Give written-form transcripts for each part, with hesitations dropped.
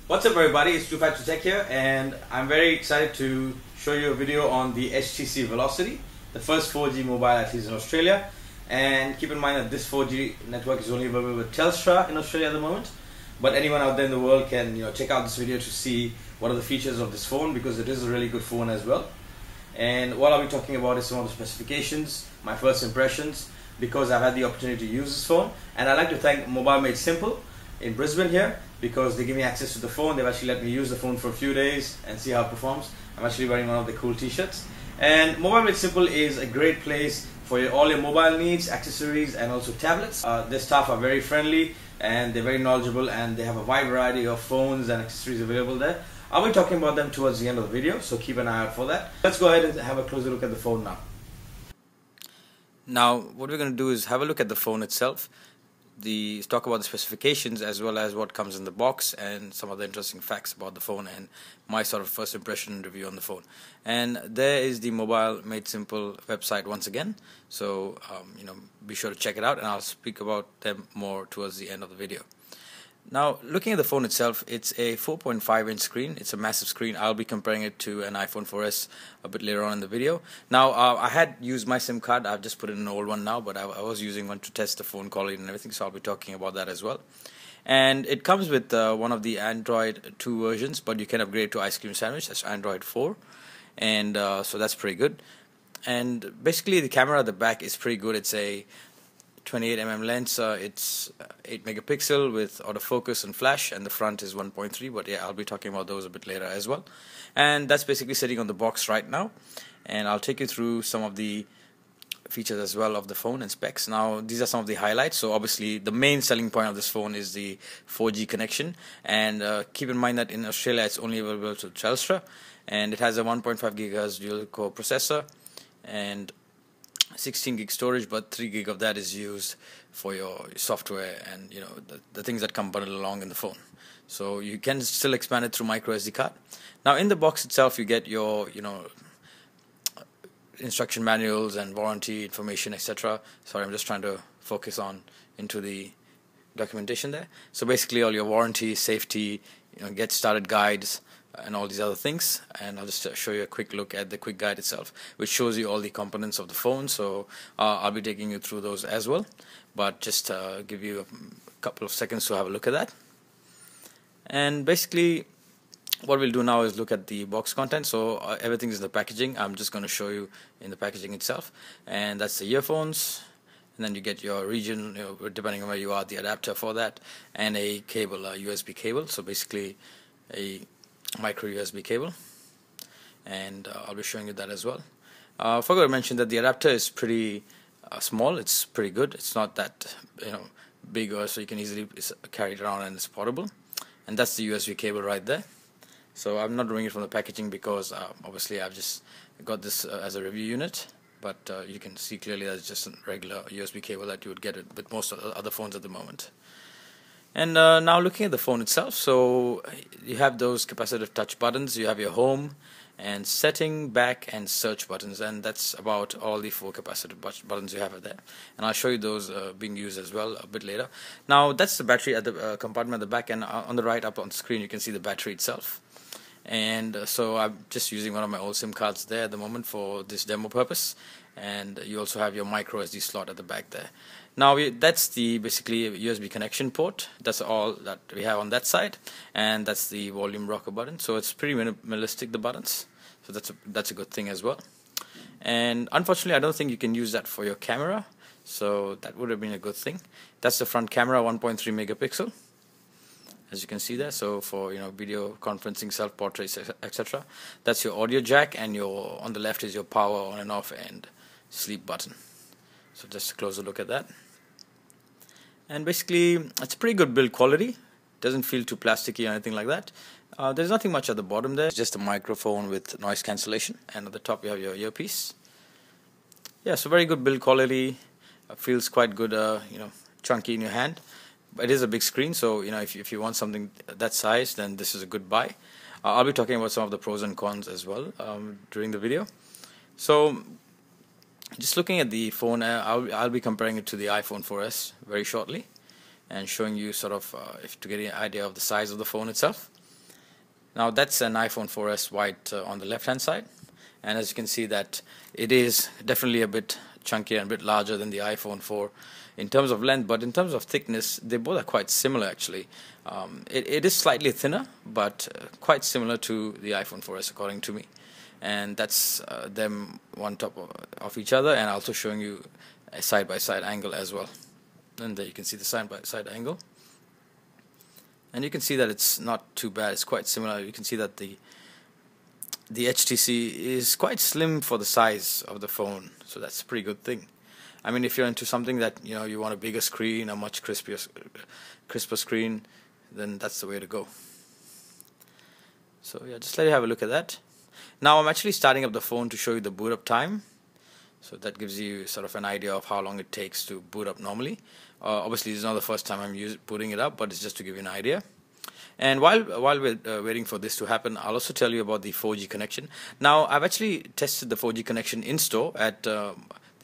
What's up everybody, it's 252 Tech here, and I'm very excited to show you a video on the HTC Velocity, the first 4G mobile at least in Australia. And keep in mind that this 4G network is only available with Telstra in Australia at the moment, but anyone out there in the world can check out this video to see what are the features of this phone, because it is a really good phone as well. And what I'll be talking about is some of the specifications, my first impressions, because I've had the opportunity to use this phone. And I'd like to thank Mobile Made Simple in Brisbane here, because they give me access to the phone. They've actually let me use the phone for a few days and see how it performs. I'm actually wearing one of the cool t-shirts. And Mobile Made Simple is a great place for all your mobile needs, accessories, and also tablets. Their staff are very friendly and they're very knowledgeable, and they have a wide variety of phones and accessories available there. I'll be talking about them towards the end of the video, so keep an eye out for that. Let's go ahead and have a closer look at the phone now. Now, what we're going to do is have a look at the phone itself, talk about the specifications as well as what comes in the box and some of the interesting facts about the phone and my sort of first impression review on the phone. And there is the Mobile Made Simple website once again, so be sure to check it out, and I'll speak about them more towards the end of the video. Now, looking at the phone itself, it's a 4.5-inch screen. It's a massive screen. I'll be comparing it to an iPhone 4S a bit later on in the video. Now, I had used my SIM card. I've just put in an old one now, but I was using one to test the phone quality and everything, so I'll be talking about that as well. And it comes with one of the Android 2 versions, but you can upgrade to Ice Cream Sandwich. That's Android 4, and so that's pretty good. And basically, the camera at the back is pretty good. It's a 28mm lens, it's 8 megapixel with autofocus and flash, and the front is 1.3, but yeah, I'll be talking about those a bit later as well. And that's basically sitting on the box right now, and I'll take you through some of the features as well of the phone and specs. Now, these are some of the highlights. So obviously the main selling point of this phone is the 4G connection, and keep in mind that in Australia it's only available to Telstra, and it has a 1.5 GHz dual core processor and 16 gig storage, but 3 gig of that is used for your software and the things that come bundled along in the phone. So you can still expand it through micro SD card. Now, in the box itself, you get your instruction manuals and warranty information, etc. Sorry, I'm just trying to focus into the documentation there. So basically, all your warranty, safety, get started guides, and all these other things. And I'll just show you a quick look at the quick guide itself, which shows you all the components of the phone. So I'll be taking you through those as well, but just give you a couple of seconds to have a look at that. And basically what we'll do now is look at the box content. So everything is in the packaging. I'm just going to show you in the packaging itself, and that's the earphones. And then you get your region, depending on where you are, the adapter for that, and a cable, a USB cable. So basically a micro USB cable, and I'll be showing you that as well. I forgot to mention that the adapter is pretty small. It's pretty good. It's not that big, so you can easily carry it around, and it's portable. And that's the USB cable right there. So I'm not doing it from the packaging because obviously I've just got this as a review unit, but you can see clearly that it's just a regular USB cable that you would get it with most of the other phones at the moment. And now looking at the phone itself, so you have those capacitive touch buttons, you have your home and setting, back, and search buttons, and that's about all the 4 capacitive buttons you have there. And I'll show you those being used as well a bit later. Now, that's the battery at the compartment at the back, and on the right up on the screen you can see the battery itself. And so I'm just using one of my old SIM cards there at the moment for this demo purpose, and you also have your micro SD slot at the back there. Now that's the basically USB connection port. That's all that we have on that side, and that's the volume rocker button. So it's pretty minimalistic, the buttons. So that's a good thing as well. And unfortunately, I don't think you can use that for your camera. So that would have been a good thing. That's the front camera, 1.3 megapixel, as you can see there. So for video conferencing, self-portraits, etc. That's your audio jack, and on the left is your power on and off and sleep button. So just a closer look at that. And basically, it's pretty good build quality. Doesn't feel too plasticky or anything like that. There's nothing much at the bottom there. It's just a microphone with noise cancellation, and at the top you have your earpiece. Yeah, so very good build quality. Feels quite good, chunky in your hand. But it is a big screen, so if you want something that size, then this is a good buy. I'll be talking about some of the pros and cons as well during the video. So just looking at the phone, I'll be comparing it to the iPhone 4S very shortly, and showing you sort of if to get an idea of the size of the phone itself. Now that's an iPhone 4S white on the left hand side, and as you can see that it is definitely a bit chunkier and a bit larger than the iPhone 4 in terms of length, but in terms of thickness they both are quite similar actually. It is slightly thinner, but quite similar to the iPhone 4S according to me. And that's them one top of each other, and also showing you a side-by-side angle as well. And there you can see the side-by-side angle, and you can see that it's not too bad. It's quite similar. You can see that the HTC is quite slim for the size of the phone, so that's a pretty good thing. I mean, if you're into something that you want a bigger screen, a much crisper screen, then that's the way to go. So yeah, just let you have a look at that. Now I'm actually starting up the phone to show you the boot up time, so that gives you sort of an idea of how long it takes to boot up normally. Obviously this is not the first time I'm booting it up, but it's just to give you an idea. And while we're waiting for this to happen, I'll also tell you about the 4G connection. Now I've actually tested the 4G connection in store at the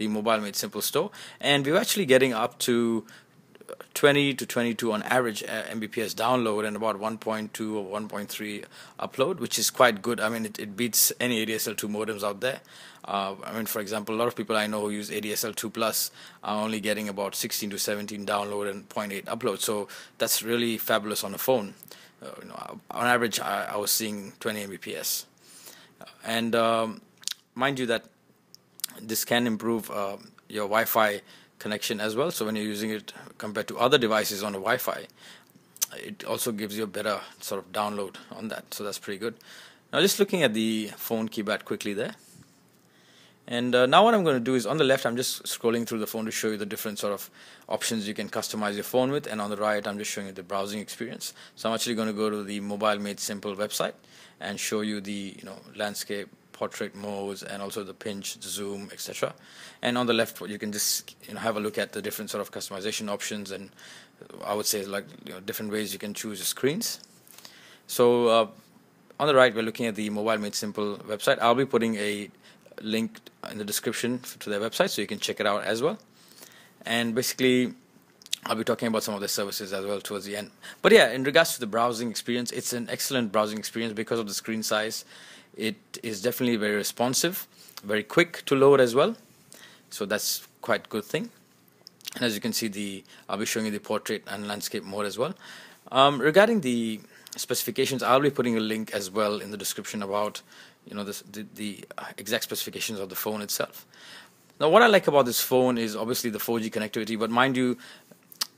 Mobile Made Simple store, and we're actually getting up to 20 to 22 on average Mbps download and about 1.2 or 1.3 upload, which is quite good. I mean, it beats any ADSL2 modems out there. I mean, for example, a lot of people I know who use ADSL2 Plus are only getting about 16 to 17 download and 0.8 upload, so that's really fabulous on a phone. On average I was seeing 20 Mbps, and mind you that this can improve your Wi-Fi connection as well. So when you're using it compared to other devices on a Wi-Fi, it also gives you a better sort of download on that, so that's pretty good. Now just looking at the phone keypad quickly there, and now what I'm going to do is, on the left I'm just scrolling through the phone to show you the different sort of options you can customize your phone with, and on the right I'm just showing you the browsing experience. So I'm actually going to go to the Mobile Made Simple website and show you the landscape, portrait modes, and also the pinch, zoom, etc. And on the left you can just have a look at the different sort of customization options, and I would say like different ways you can choose your screens. So on the right we're looking at the Mobile Made Simple website. I'll be putting a link in the description to their website so you can check it out as well, and basically I'll be talking about some of the services as well towards the end. But yeah, in regards to the browsing experience, it's an excellent browsing experience because of the screen size. It is definitely very responsive, very quick to load as well, so that's quite a good thing. And as you can see, I'll be showing you the portrait and landscape mode as well. Regarding the specifications, I'll be putting a link as well in the description about the exact specifications of the phone itself. Now what I like about this phone is obviously the 4G connectivity, but mind you,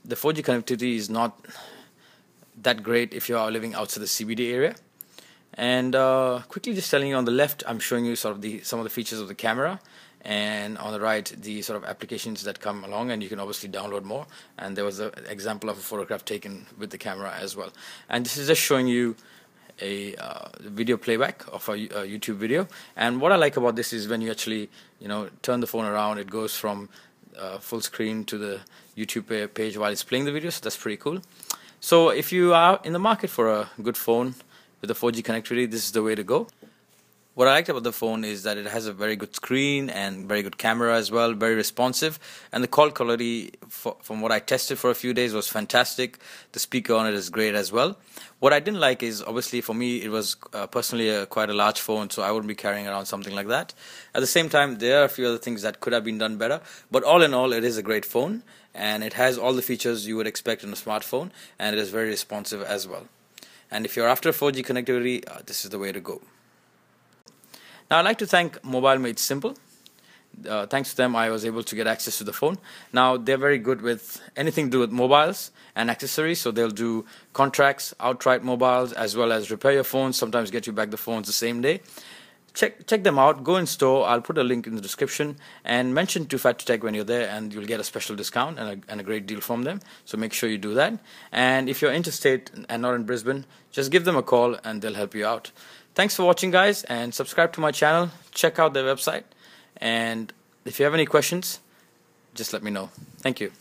the 4G connectivity is not that great if you are living outside the CBD area. And quickly just telling you, on the left I'm showing you sort of some of the features of the camera, and on the right the sort of applications that come along, and you can obviously download more. And there was an example of a photograph taken with the camera as well. And this is just showing you a video playback of a YouTube video. And what I like about this is when you actually turn the phone around, it goes from full screen to the YouTube page while it's playing the video, so that's pretty cool. So if you are in the market for a good phone with the 4G connectivity, this is the way to go. What I liked about the phone is that it has a very good screen and very good camera as well, very responsive, and the call quality from what I tested for a few days was fantastic. The speaker on it is great as well. What I didn't like is, obviously for me it was personally quite a large phone, so I wouldn't be carrying around something like that. At the same time, there are a few other things that could have been done better, but all in all it is a great phone, and it has all the features you would expect in a smartphone, and it is very responsive as well. And if you're after 4G connectivity, this is the way to go. Now I'd like to thank Mobile Made Simple. Thanks to them I was able to get access to the phone. Now they're very good with anything to do with mobiles and accessories, so they'll do contracts, outright mobiles, as well as repair your phones, sometimes get you back the phones the same day. Check them out, go in store, I'll put a link in the description, and mention to Fat2Tech when you're there and you'll get a special discount and a great deal from them, so make sure you do that. And if you're interstate and not in Brisbane, just give them a call and they'll help you out. Thanks for watching guys, and subscribe to my channel, check out their website, and if you have any questions, just let me know. Thank you.